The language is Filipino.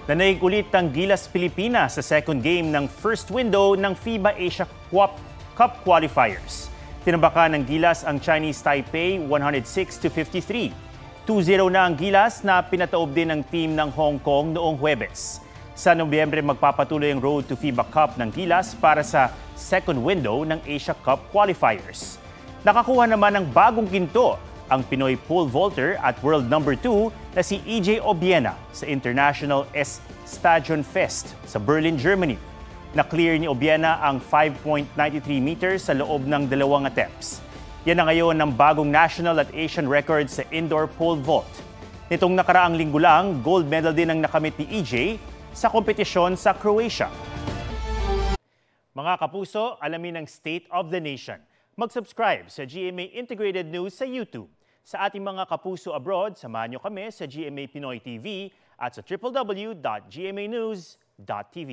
Nanaig ulit ang Gilas Pilipinas sa second game ng first window ng FIBA Asia Cup qualifiers. Tinambakan ng Gilas ang Chinese Taipei 106-53. 2-0 na ang Gilas na pinataob din ng team ng Hong Kong noong Huwebes. Sa Nobyembre magpapatuloy ang road to FIBA Cup ng Gilas para sa second window ng Asia Cup qualifiers. Nakakuha naman ng bagong ginto ang Pinoy pole vaulter at world number 2 na si EJ Obiena sa International S Stadion Fest sa Berlin, Germany. Na-clear ni Obiena ang 5.93 meters sa loob ng 2 attempts. Yan na ngayon ang bagong national at Asian record sa indoor pole vault. Nitong nakaraang linggo lang, gold medal din ang nakamit ni EJ sa kompetisyon sa Croatia. Mga kapuso, alamin ang State of the Nation. Mag-subscribe sa GMA Integrated News sa YouTube. Sa ating mga kapuso abroad, samahan niyo kami sa GMA Pinoy TV at sa www.gmanews.tv.